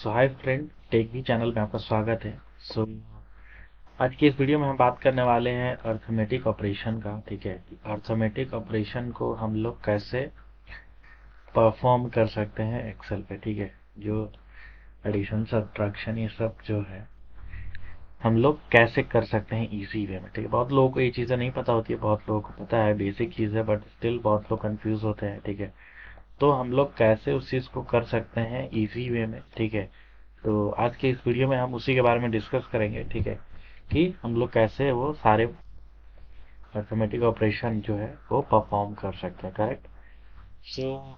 सो hi friend, take भी channel में आपका स्वागत है। सो आज की इस वीडियो में हम बात करने वाले हैं अर्थमेटिक ऑपरेशन का। ठीक है, अर्थमेटिक ऑपरेशन को हम लोग कैसे परफॉर्म कर सकते हैं एक्सेल पे। ठीक है, जो एडिशन सब्ट्रैक्शन ये सब जो है हम लोग कैसे कर सकते हैं इजी वे में। ठीक है, बहुत लोगों को ये चीज़ें नहीं पता होती है, बहुत लोगों को पता है, बेसिक चीज़ है, बट स्टिल बहुत लोग कंफ्यूज होते हैं। ठीक है, तो हम लोग कैसे उस चीज़ को कर सकते हैं इजी वे में। ठीक है, तो आज के इस वीडियो में हम उसी के बारे में डिस्कस करेंगे। ठीक है, कि हम लोग कैसे वो सारे मैथमेटिक ऑपरेशन जो है वो परफॉर्म कर सकते हैं। करेक्ट। सो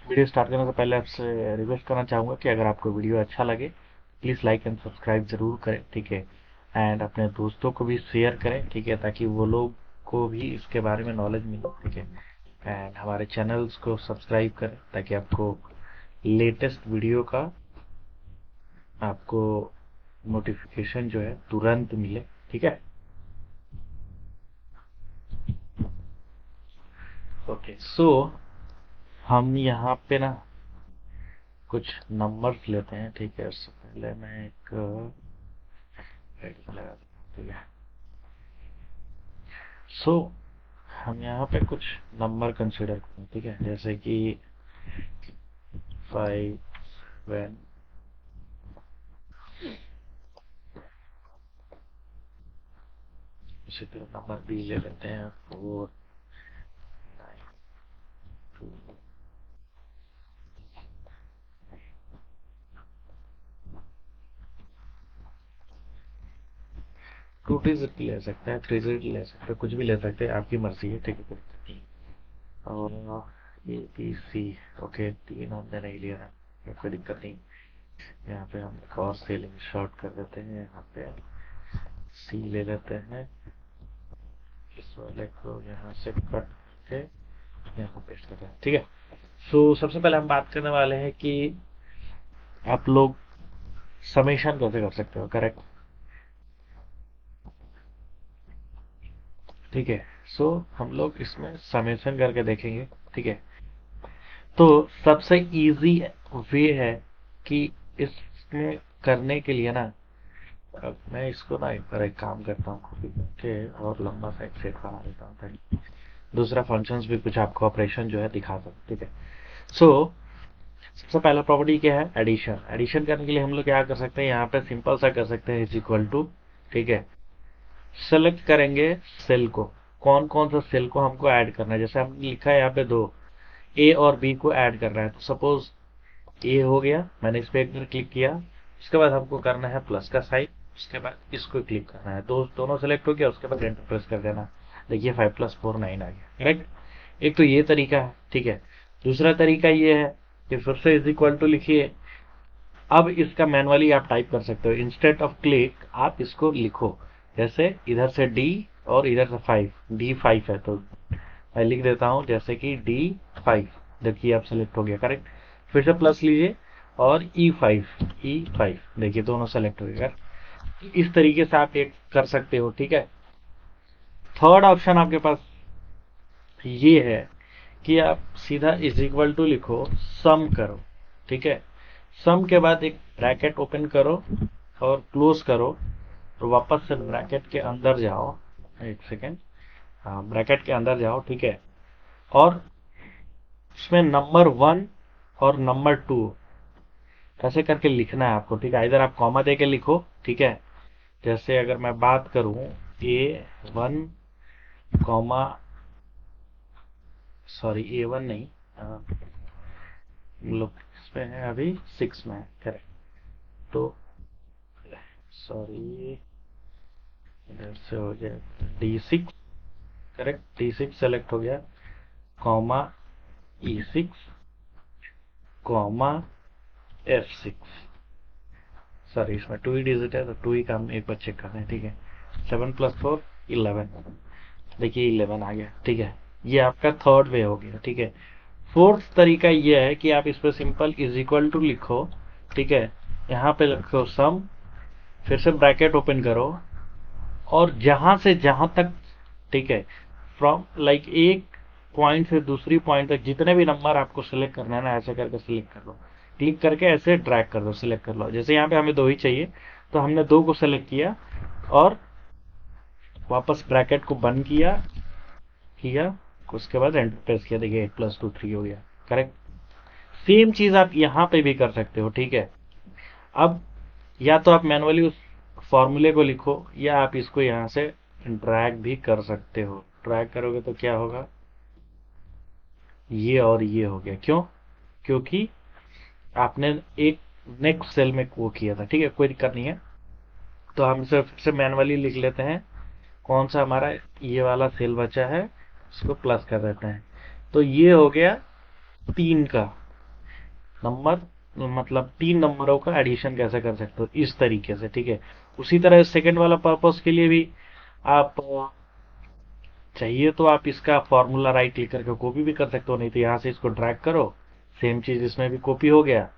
वीडियो स्टार्ट करने से पहले आपसे रिक्वेस्ट करना चाहूँगा कि अगर आपको वीडियो अच्छा लगे प्लीज़ लाइक एंड सब्सक्राइब ज़रूर करें। ठीक है, एंड अपने दोस्तों को भी शेयर करें। ठीक है, ताकि वो लोग को भी इसके बारे में नॉलेज मिले। ठीक है, एंड हमारे चैनल्स को सब्सक्राइब करें ताकि आपको लेटेस्ट वीडियो का आपको नोटिफिकेशन जो है तुरंत मिले। ठीक है, ओके। सो हम यहाँ पे ना कुछ नंबर्स लेते हैं। ठीक है, उससे पहले मैं एक हेडिंग लगा देता हूँ। ठीक है, सो हम यहाँ पे कुछ नंबर कंसिडर करते हैं। ठीक है, जैसे कि 5 7 इसी तरह नंबर बी ले लेते हैं 4 9 2 2 डिजिट ले सकते हैं, 3 डिजिट ले सकते हैं, कुछ भी ले सकते हैं, आपकी मर्जी है। ठीक है, और ए बी सी। ओके, तीन हमने नहीं लिया है, कोई दिक्कत नहीं। यहाँ पे हम एक और सेलिंग शॉर्ट कर देते हैं, यहाँ पे सी ले लेते हैं, इस वाले को यहाँ से कट के यहाँ पेस्ट करते हैं। ठीक है, सो सबसे पहले हम बात करने वाले हैं कि आप लोग समेशन कैसे कर सकते हो। करेक्ट। ठीक है, सो हम लोग इसमें समेशन करके देखेंगे। ठीक है, तो सबसे इजी वे है कि इसमें करने के लिए ना, अब मैं इसको ना एक बार एक काम करता हूँ, कॉपी करके और लंबा सा एक सेट बना देता हूँ ताकि दूसरा फंक्शंस भी कुछ आपको ऑपरेशन जो है दिखा सकते। ठीक है, सो सबसे पहला प्रॉपर्टी क्या है, एडिशन। एडिशन करने के लिए हम लोग क्या कर सकते हैं, यहाँ पे सिंपल सा कर सकते हैं, इज इक्वल टू। ठीक है, सेलेक्ट करेंगे सेल को, कौन कौन सा सेल को हमको ऐड करना है। जैसे हमने लिखा है यहाँ पे दो, ए और बी को ऐड करना है, तो सपोज ए हो गया, मैंने इस पे एक बार क्लिक किया, उसके बाद हमको करना है प्लस का साइन, उसके बाद इसको क्लिक करना है, दोनों सेलेक्ट हो गया, उसके बाद एंटर प्रेस कर देना। देखिए 5 + 4 9 आ गया। करेक्ट। एक तो ये तरीका है। ठीक है, दूसरा तरीका ये है कि फिर से इज इक्वल टू लिखिए। अब इसका मैनुअली आप टाइप कर सकते हो, इंस्टेड ऑफ क्लिक आप इसको लिखो, जैसे इधर से डी और इधर से 5, D5 है तो मैं लिख देता हूं जैसे कि D5। देखिए आप सेलेक्ट हो गया। करेक्ट। फिर से प्लस लीजिए और E5 देखिए दोनों सेलेक्ट हो गया। इस तरीके से आप एक कर सकते हो। ठीक है, थर्ड ऑप्शन आपके पास ये है कि आप सीधा इज इक्वल टू लिखो, सम करो। ठीक है, सम के बाद एक ब्रैकेट ओपन करो और क्लोज करो, तो वापस से ब्रैकेट के अंदर जाओ। एक सेकेंड, हाँ ब्रैकेट के अंदर जाओ। ठीक है, और इसमें नंबर 1 और नंबर 2 ऐसे करके लिखना है आपको। ठीक है, इधर आप कॉमा दे के लिखो। ठीक है, जैसे अगर मैं बात करूं A1 कॉमा, सॉरी A1 नहीं, हम लोग इस पे है अभी 6 में है। करेक्ट, तो सॉरी इधर से हो गया D6। करेक्ट, D6 सेलेक्ट हो गया, comma E6 comma F6। Sorry इसमें 2 ही डिजिट है तो 2 ही काम एक बार चेक करते हैं। ठीक है, 7 + 4 11। देखिए 11 आ गया। ठीक है, ये आपका थर्ड वे हो गया। ठीक है, फोर्थ तरीका ये है कि आप इस पर सिंपल इज इक्वल टू लिखो। ठीक है, यहाँ पे लिखो सम, फिर से ब्रैकेट ओपन करो और जहां से जहां तक, ठीक है, फ्रॉम लाइक एक पॉइंट से दूसरी पॉइंट तक जितने भी नंबर आपको सिलेक्ट करना है ना, ऐसे करके सिलेक्ट कर लो। क्लिक करके ऐसे ड्रैग कर दो, सिलेक्ट कर लो। जैसे यहाँ पे हमें 2 ही चाहिए तो हमने 2 को सेलेक्ट किया और वापस ब्रैकेट को बंद किया, उसके बाद एंटर प्रेस किया। देखिए 8 + 2 3 हो गया, करेक्ट। सेम चीज आप यहाँ पे भी कर सकते हो, ठीक है। अब या तो आप मैनुअली उस फॉर्मूले को लिखो या आप इसको यहाँ से ड्रैग भी कर सकते हो। ड्रैग करोगे तो क्या होगा, ये और ये हो गया। क्यों? क्योंकि आपने एक नेक्स्ट सेल में वो किया था, ठीक है, कोई दिक्कत नहीं है। तो हम इसे फिर से मैनुअली लिख लेते हैं। कौन सा हमारा ये वाला सेल बचा है, इसको प्लस कर देते हैं। तो ये हो गया 3 का नंबर, मतलब 3 नंबरों का एडिशन कैसे कर सकते हो, इस तरीके से, ठीक है। उसी तरह सेकंड वाला पर्पस के लिए भी आप चाहिए तो आप इसका फॉर्मूला राइट क्लिक करके कॉपी भी कर सकते हो, नहीं तो यहाँ से इसको ड्रैग करो, सेम चीज इसमें भी कॉपी हो गया।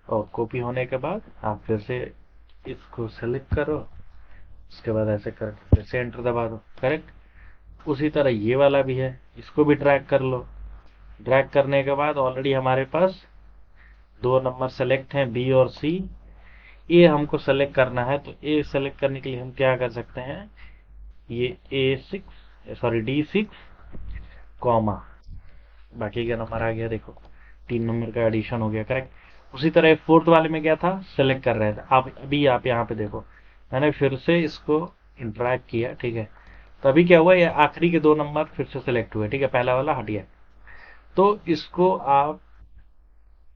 और कॉपी होने के बाद आप फिर से इसको सेलेक्ट करो, उसके बाद ऐसे करके फिर से एंटर दबा दो, करेक्ट। उसी तरह ये वाला भी है, इसको भी ड्रैग कर लो। ड्रैग करने के बाद ऑलरेडी हमारे पास 2 नंबर सेलेक्ट हैं, बी और सी। ए हमको सेलेक्ट करना है, तो ए सेलेक्ट करने के लिए हम क्या कर सकते हैं, ये D6 कॉमा बाकी का नंबर आ गया। देखो 3 नंबर का एडिशन हो गया, करेक्ट। उसी तरह फोर्थ वाले में क्या था, सेलेक्ट कर रहे थे। अभी आप यहाँ पे देखो, मैंने फिर से इसको ड्रैग किया, ठीक है। तो अभी क्या हुआ, ये आखिरी के 2 नंबर फिर से सेलेक्ट हुए, ठीक है, पहला वाला हट गया। तो इसको आप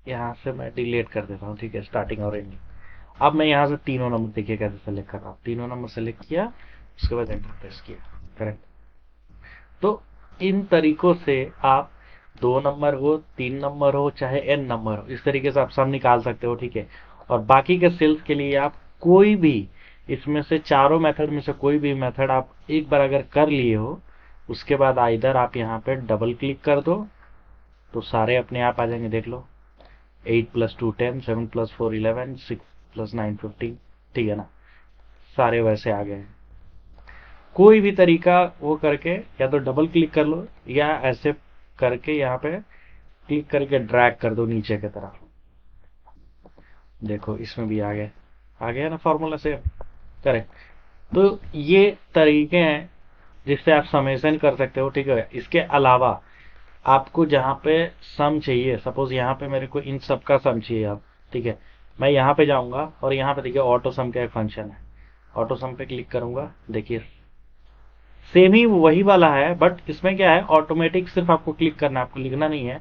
यहाँ से मैं डिलीट कर देता हूँ, ठीक है, स्टार्टिंग और एंडिंग। अब मैं यहाँ से तीनों नंबर देखिए कैसे सेलेक्ट कर रहा हूँ। तीनों नंबर सेलेक्ट किया, उसके बाद एंटर प्रेस किया, करेक्ट। तो इन तरीकों से आप 2 नंबर हो, 3 नंबर हो, चाहे n नंबर हो, इस तरीके से आप सब निकाल सकते हो, ठीक है। और बाकी के सेल्स के लिए आप कोई भी इसमें से चारों मेथड में से कोई भी मेथड आप एक बार अगर कर लिए हो, उसके बाद इधर आप यहाँ पे डबल क्लिक कर दो तो सारे अपने आप आ जाएंगे। देख लो 8 + 2 10, 7 + 4 11, 6 + 9 15, ठीक है ना, सारे वैसे आ गए हैं। कोई भी तरीका वो करके, या तो डबल क्लिक कर लो या ऐसे करके यहाँ पे क्लिक करके ड्रैग कर दो नीचे की तरफ। देखो इसमें भी आ गया ना फॉर्मूला से, करेक्ट। तो ये तरीके हैं जिससे आप समेशन कर सकते हो, ठीक है। इसके अलावा आपको जहाँ पे सम चाहिए, सपोज यहाँ पे मेरे को इन सब का सम चाहिए अब, ठीक है, मैं यहाँ पे जाऊंगा और यहाँ पे देखिए ऑटो सम का एक फंक्शन है। ऑटो सम पे क्लिक करूंगा, देखिए सेम ही वही वाला है, बट इसमें क्या है, ऑटोमेटिक सिर्फ आपको क्लिक करना है, आपको लिखना नहीं है,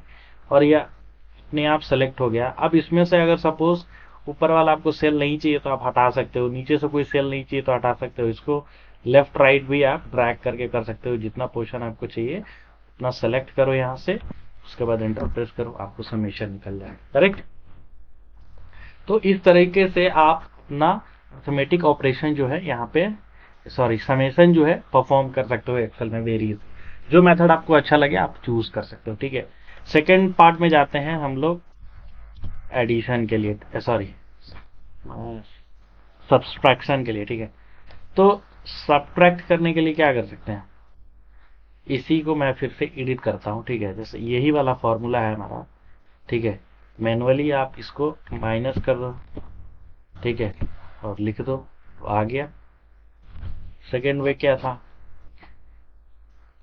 और यह अपने आप सेलेक्ट हो गया। अब इसमें से अगर सपोज ऊपर वाला आपको सेल नहीं चाहिए तो आप हटा सकते हो, नीचे से कोई सेल नहीं चाहिए तो हटा सकते हो। इसको लेफ्ट राइट भी आप ड्रैग करके कर सकते हो, जितना पोर्शन आपको चाहिए उतना सेलेक्ट करो यहाँ से, उसके बाद एंटर प्रेस करो, आपको समेशन निकल जाएगा, करेक्ट। तो इस तरीके से आप अपना अर्थमेटिक ऑपरेशन जो है यहाँ पे, सॉरी समेशन जो है परफॉर्म कर सकते हो एक्सेल में वेरियस। जो मेथड आपको अच्छा लगे आप चूज कर सकते हो, ठीक है। सेकेंड पार्ट में जाते हैं हम लोग एडिशन के लिए, सॉरी सब्सट्रैक्शन के लिए, ठीक है। तो सब्ट्रैक्ट करने के लिए क्या कर सकते हैं, इसी को मैं फिर से एडिट करता हूँ, ठीक है। जैसे यही वाला फॉर्मूला है हमारा, ठीक है, मैनुअली आप इसको माइनस कर दो, ठीक है, और लिख दो तो आ गया। सेकेंड वे क्या था,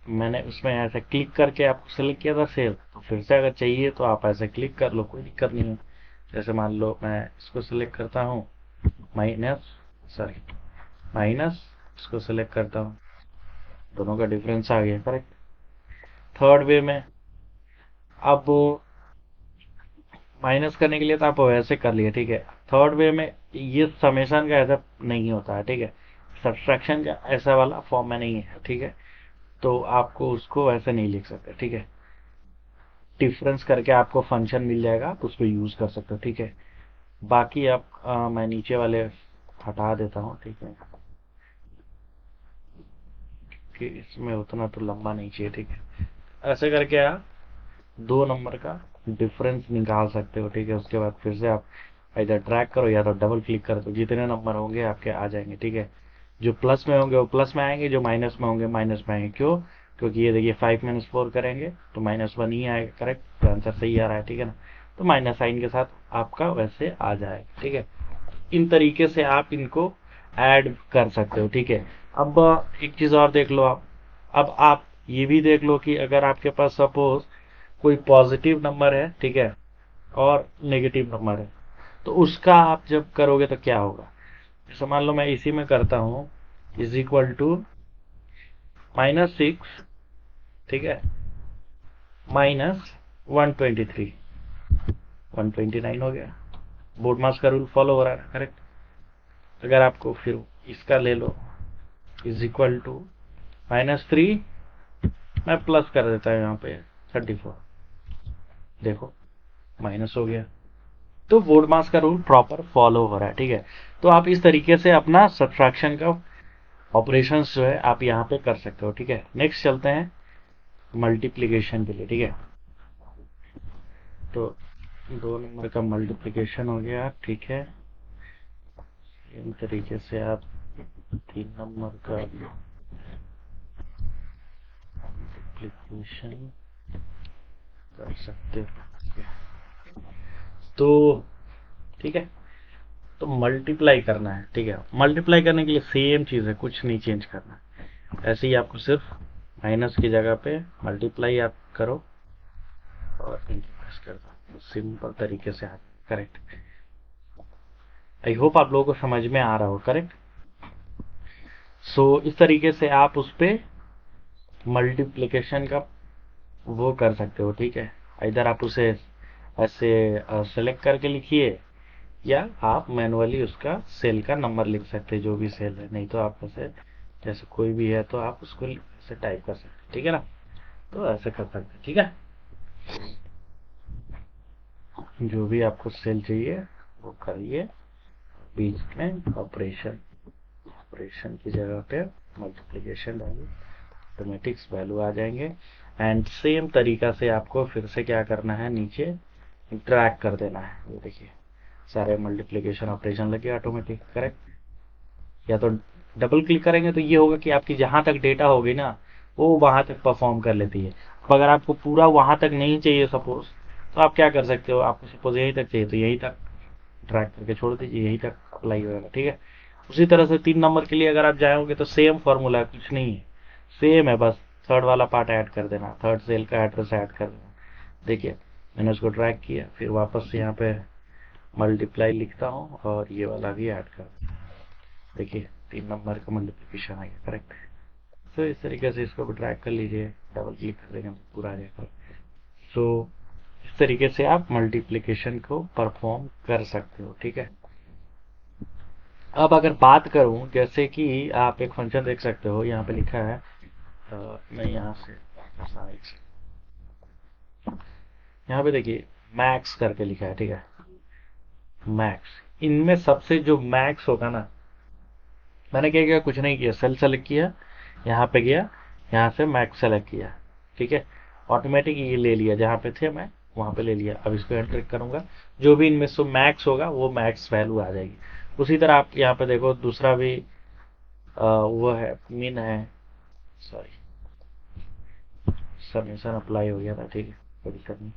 मैंने उसमें ऐसे क्लिक करके आपको सेलेक्ट किया था सेल, तो फिर से अगर चाहिए तो आप ऐसे क्लिक कर लो, कोई दिक्कत नहीं है। जैसे मान लो मैं इसको सिलेक्ट करता हूँ, माइनस इसको सिलेक्ट करता हूँ, दोनों का डिफरेंस आ गया, करेक्ट। थर्ड वे में अब माइनस करने के लिए तो आप वैसे कर लिए, ठीक है। थर्ड वे में ये समेशन का ऐसा नहीं होता है, ठीक है, सब्सट्रैक्शन का ऐसा वाला फॉर्म में नहीं है, ठीक है। तो आपको उसको ऐसे नहीं लिख सकते, ठीक है। डिफरेंस करके आपको फंक्शन मिल जाएगा, आप उसको यूज कर सकते हो, ठीक है। बाकी आप मैं नीचे वाले हटा देता हूँ, ठीक है, कि इसमें उतना तो लंबा नहीं चाहिए, ठीक है। ऐसे करके आप 2 नंबर का डिफरेंस निकाल सकते हो, ठीक है। उसके बाद फिर से आप इधर ड्रैग करो या तो डबल क्लिक करो, तो जितने नंबर होंगे आपके आ जाएंगे, ठीक है। जो प्लस में होंगे वो प्लस में आएंगे, जो माइनस में होंगे माइनस में आएंगे। क्यों? क्योंकि ये देखिए 5 - 4 करेंगे तो -1 ही आएगा, करेक्ट। तो आंसर सही आ रहा है, ठीक है ना। तो माइनस साइन के साथ आपका वैसे आ जाएगा। ठीक है, इन तरीके से आप इनको ऐड कर सकते हो। ठीक है, अब एक चीज और देख लो आप। अब आप ये भी देख लो कि अगर आपके पास सपोज कोई पॉजिटिव नंबर है, ठीक है, और नेगेटिव नंबर है, तो उसका आप जब करोगे तो क्या होगा। जैसे मान लो मैं इसी में करता हूं, इज इक्वल टू -6, ठीक है, -123, 129 हो गया। बोर्ड मास का रूल फॉलो हो रहा है, करेक्ट। अगर आपको फिर इसका ले लो, इज इक्वल टू -3, मैं प्लस कर देता हूं यहाँ पे 34, देखो माइनस हो गया। तो बोर्ड मास का रूल प्रॉपर फॉलो हो रहा है। ठीक है, तो आप इस तरीके से अपना सब्ट्रैक्शन का ऑपरेशंस जो है आप यहाँ पे कर सकते हो। ठीक है, नेक्स्ट चलते हैं मल्टीप्लिकेशन के लिए। ठीक है, तो 2 नंबर का मल्टीप्लिकेशन हो गया। ठीक है, इन तरीके से आप 3 नंबर का मल्टीप्लिकेशन कर सकते हो। तो ठीक है, तो मल्टीप्लाई करना है। ठीक है, मल्टीप्लाई करने के लिए सेम चीज है, कुछ नहीं चेंज करना है। ऐसे ही आपको सिर्फ माइनस की जगह पे मल्टीप्लाई आप करो और प्रेस कर दो, सिंपल तरीके से आप, करेक्ट। आई होप आप लोगों को समझ में आ रहा हो, करेक्ट। सो इस तरीके से आप उस पे मल्टीप्लिकेशन का वो कर सकते हो। ठीक है, इधर आप उसे ऐसे सेलेक्ट करके लिखिए, या आप मैनुअली उसका सेल का नंबर लिख सकते हैं, जो भी सेल है। नहीं तो आप ऐसे जैसे कोई भी है तो आप उसको ऐसे टाइप कर सकते हैं। ठीक है ना, तो ऐसे कर सकते हैं। ठीक है, जो भी आपको सेल चाहिए वो करिए, बीच में ऑपरेशन, ऑपरेशन की जगह पे मल्टीप्लिकेशन वैल्यू, ऑटोमेटिक्स वैल्यू आ जाएंगे। एंड सेम तरीका से आपको फिर से क्या करना है, नीचे ड्रैग कर देना है। ये देखिए सारे मल्टीप्लिकेशन ऑपरेशन लगे ऑटोमेटिक, करेक्ट। या तो डबल क्लिक करेंगे तो ये होगा कि आपकी जहां तक डेटा होगी ना वो वहां तक परफॉर्म कर लेती है। अब अगर आपको पूरा वहां तक नहीं चाहिए सपोज, तो आप क्या कर सकते हो, आपको सपोज यहीं तक चाहिए तो यहीं तक ड्रैग करके छोड़ दीजिए, यहीं तक अप्लाई होगा। ठीक है, उसी तरह से 3 नंबर के लिए अगर आप जाओगे तो सेम फॉर्मूला है, कुछ नहीं है, सेम है, बस थर्ड वाला पार्ट ऐड कर देना, थर्ड सेल का एड्रेस ऐड कर देना। देखिए मैंने उसको ड्रैग किया, फिर वापस से यहाँ पे मल्टीप्लाई लिखता हूँ और ये वाला भी ऐड कर देता हूँ। देखिए 3 नंबर का मल्टीप्लिकेशन आ गया, करेक्ट। तो इस तरीके से इसको भी ड्रैग कर लीजिए, डबल क्लिक कर देंगे तो पूरा आ जाएगा। सो इस तरीके से आप मल्टीप्लिकेशन को परफॉर्म कर सकते हो। ठीक है, अब अगर बात करूं, जैसे कि आप एक फंक्शन देख सकते हो, यहाँ पे लिखा है, मैं यहाँ से यहाँ पे देखिए मैक्स करके लिखा है। ठीक है, मैक्स, इनमें सबसे जो मैक्स होगा ना, मैंने क्या किया, कुछ नहीं किया, सेल सेलेक्ट किया, यहाँ पे गया, यहाँ से मैक्स सेलेक्ट किया। ठीक है, ऑटोमेटिक ये ले लिया, जहाँ पे थे मैं वहां पे ले लिया। अब इसको एंटर करूंगा, जो भी इनमें से मैक्स होगा वो मैक्स वैल्यू आ जाएगी। उसी तरह आप यहाँ पे देखो दूसरा भी वो है, मिन है, सॉरी समेशन अप्लाई हो गया था। ठीक है, कोई दिक्कत नहीं।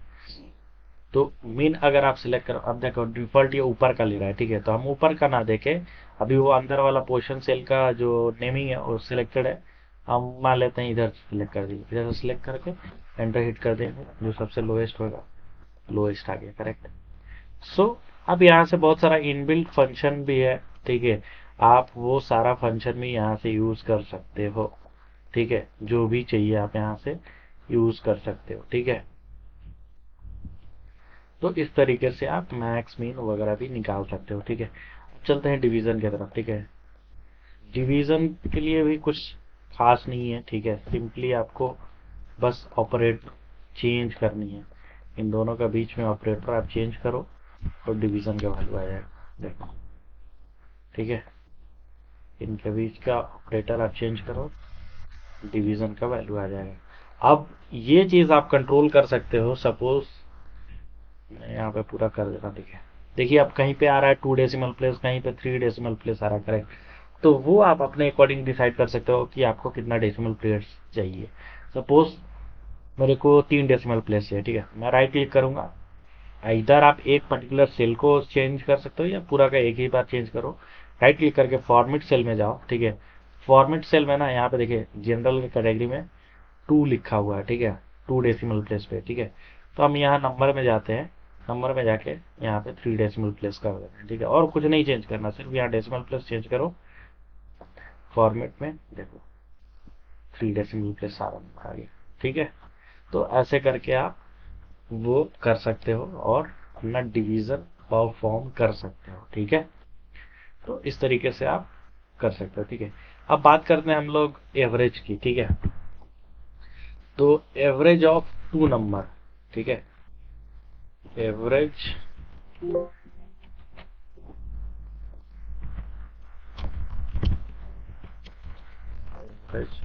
तो मिन अगर आप सिलेक्ट करो, अब देखो डिफॉल्ट ये ऊपर का ले रहा है। ठीक है, तो हम ऊपर का ना देखे, अभी वो अंदर वाला पोर्शन सेल का जो नेमिंग है वो सिलेक्टेड है, हम मान लेते हैं इधर सिलेक्ट कर दीजिए, इधर से सिलेक्ट करके एंटर हिट कर देंगे, जो सबसे लोएस्ट होगा लोएस्ट आ गया, करेक्ट। सो अब यहाँ से बहुत सारा इनबिल्ट फंक्शन भी है। ठीक है, आप वो सारा फंक्शन भी यहाँ से यूज कर सकते हो। ठीक है, जो भी चाहिए आप यहाँ से यूज कर सकते हो। ठीक है, तो इस तरीके से आप मैक्स मीन वगैरह भी निकाल सकते हो। ठीक है, चलते हैं डिवीजन की तरफ। ठीक है, डिवीजन के लिए भी कुछ खास नहीं है। ठीक है, सिंपली आपको बस ऑपरेट चेंज करनी है, इन दोनों का बीच में ऑपरेटर आप चेंज करो और डिवीजन का वैल्यू आ जाएगा, देखो। ठीक है, इनके बीच का ऑपरेटर आप चेंज करो, डिवीजन का वैल्यू आ जाएगा। अब ये चीज आप कंट्रोल कर सकते हो, सपोज मैं यहाँ पे पूरा कर देता हूँ। देखिए देखिए अब कहीं पे आ रहा है 2 डेसिमल प्लेस, कहीं पे 3 डेसिमल प्लेस आ रहा है, करेक्ट। तो वो आप अपने अकॉर्डिंग डिसाइड कर सकते हो कि आपको कितना डेसिमल प्लेस चाहिए। सपोज मेरे को 3 डेसिमल प्लेस चाहिए। ठीक है, मैं राइट क्लिक करूंगा, इधर आप एक पर्टिकुलर सेल को चेंज कर सकते हो या पूरा का एक ही बार चेंज करो। राइट क्लिक करके फॉर्मेट सेल में जाओ, ठीक है। फॉर्मेट सेल में ना यहाँ पे देखिए जनरल कैटेगरी में 2 लिखा हुआ है, ठीक है, 2 डेसिमल प्लेस पे, ठीक है। तो हम यहाँ नंबर में जाते हैं, नंबर में जाके यहाँ पे 3 डेसिमल प्लेस कर देते हैं, ठीक है। और कुछ नहीं चेंज करना, सिर्फ यहाँ डेसिमल प्लेस चेंज करो। फॉर्मेट में देखो 3 डेसिमल प्लेस सारा आ गया, ठीक है। तो ऐसे करके आप वो कर सकते हो और अपना डिवीजन परफॉर्म कर सकते हो, ठीक है। तो इस तरीके से आप कर सकते हो, ठीक है। अब बात करते हैं हम लोग एवरेज की, ठीक है। तो एवरेज ऑफ 2 नंबर, ठीक है, एवरेज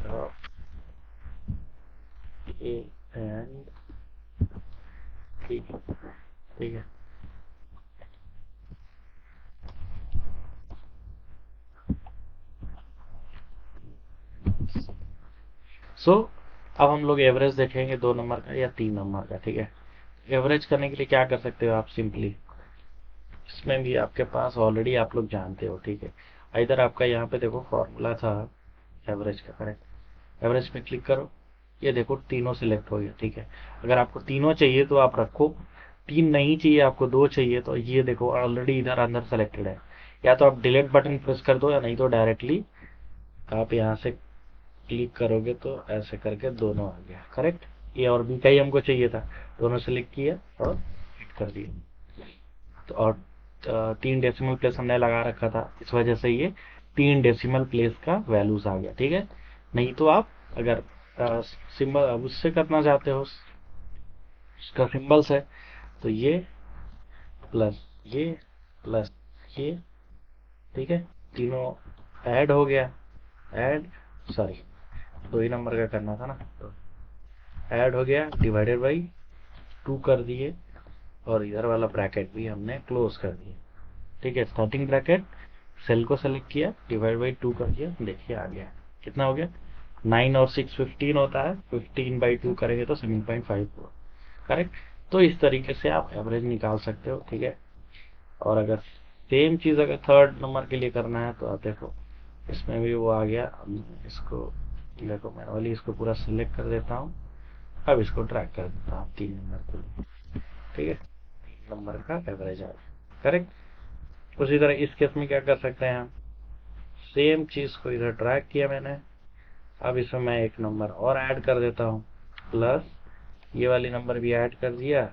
ऑफ ए एंड ठीक है, ठीक है। सो अब हम लोग एवरेज देखेंगे 2 नंबर का या 3 नंबर का, ठीक है। एवरेज करने के लिए क्या कर सकते हो आप, सिंपली इसमें भी आपके पास ऑलरेडी आप लोग जानते हो, ठीक है। इधर आपका यहाँ पे देखो फॉर्मूला था एवरेज का, करेक्ट। एवरेज पे क्लिक करो, ये देखो तीनों सिलेक्ट हो गया, ठीक है। अगर आपको तीनों चाहिए तो आप रखो, 3 नहीं चाहिए आपको, 2 चाहिए, तो ये देखो ऑलरेडी इधर अंदर सेलेक्टेड है। या तो आप डिलीट बटन प्रेस कर दो या नहीं तो डायरेक्टली आप यहाँ से क्लिक करोगे तो ऐसे करके दोनों आ गया, करेक्ट। ए और बी का ही हमको चाहिए था, दोनों सेलेक्ट किया और हिट कर दिया। तो और 3 डेसिमल प्लेस हमने लगा रखा था, इस वजह से ये 3 डेसिमल प्लेस का वैल्यूज आ गया, ठीक है। नहीं तो आप अगर सिंबल उससे करना चाहते हो, उसका सिंबल्स है, तो ये प्लस ये प्लस ये, ठीक है, तीनों ऐड हो गया। ऐड, सॉरी 2 ही नंबर का करना था ना, तो ऐड हो गया, डिवाइडेड बाई 2 कर दिए, और इधर वाला ब्रैकेट भी हमने क्लोज कर दिया, ठीक है। स्टार्टिंग ब्रैकेट सेल को सेलेक्ट किया, डिवाइड बाई 2 कर दिया, देखिए आ गया। कितना हो गया, 9 और 6 15 होता है, 15 बाई 2 करेंगे तो 7.5 हुआ, करेक्ट। तो इस तरीके से आप एवरेज निकाल सकते हो, ठीक है। और अगर सेम चीज अगर थर्ड नंबर के लिए करना है तो आप देखो इसमें भी वो आ गया। इसको देखो मैनुअली इसको पूरा सिलेक्ट कर देता हूँ, अब इसको ड्रैग कर देता हूँ 3 नंबर के लिए, ठीक है। 3 नंबर का एवरेज आ गया, करेक्ट। उसी तरह इस केस में क्या कर सकते हैं हम, सेम चीज को इधर ड्रैग किया मैंने, अब इसमें मैं एक नंबर और ऐड कर देता हूँ, प्लस ये वाली नंबर भी ऐड कर दिया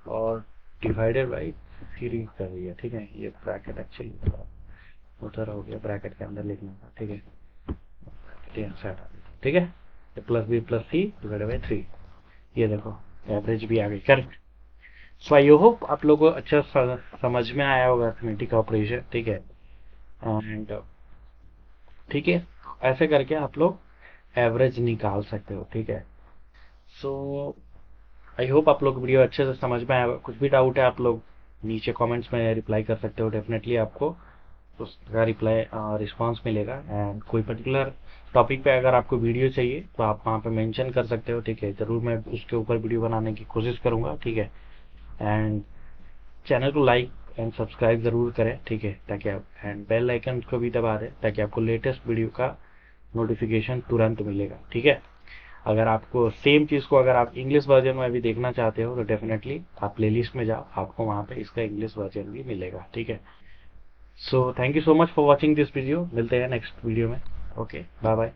और डिवाइडेड बाई 3 कर दिया, ठीक है। ये ब्रैकेट एक्चुअली उधर हो गया, ब्रैकेट के अंदर लिखना था, ठीक है। यहाँ से हटा दिया, ठीक है। Plus B plus C divided by 3, ये देखो एवरेज भी आ गई, करेक्ट। सो आई होप आप लोगों को अच्छा समझ में आया होगा अर्थमेटिक ऑपरेशन, ठीक है। एंड ठीक है, ऐसे करके आप लोग एवरेज निकाल सकते हो, ठीक है। सो आई होप आप लोग वीडियो अच्छे से समझ में आया होगा। कुछ भी डाउट है आप लोग नीचे कमेंट्स में रिप्लाई कर सकते हो, डेफिनेटली आपको उसका रिप्लाई रिस्पांस मिलेगा। एंड कोई पर्टिकुलर टॉपिक पे अगर आपको वीडियो चाहिए तो आप वहाँ पे मेंशन कर सकते हो, ठीक है। जरूर मैं उसके ऊपर वीडियो बनाने की कोशिश करूंगा, ठीक है। एंड चैनल को लाइक एंड सब्सक्राइब जरूर करें, ठीक है, ताकि आप एंड बेल आइकन को भी दबा दें ताकि आपको लेटेस्ट वीडियो का नोटिफिकेशन तुरंत मिलेगा, ठीक है। अगर आपको सेम चीज को अगर आप इंग्लिश वर्जन में भी देखना चाहते हो तो डेफिनेटली आप प्लेलिस्ट में जाओ, आपको वहाँ पे इसका इंग्लिश वर्जन भी मिलेगा, ठीक है। So thank you so much for watching this video, मिलते हैं नेक्स्ट वीडियो में, ओके, बाय बाय।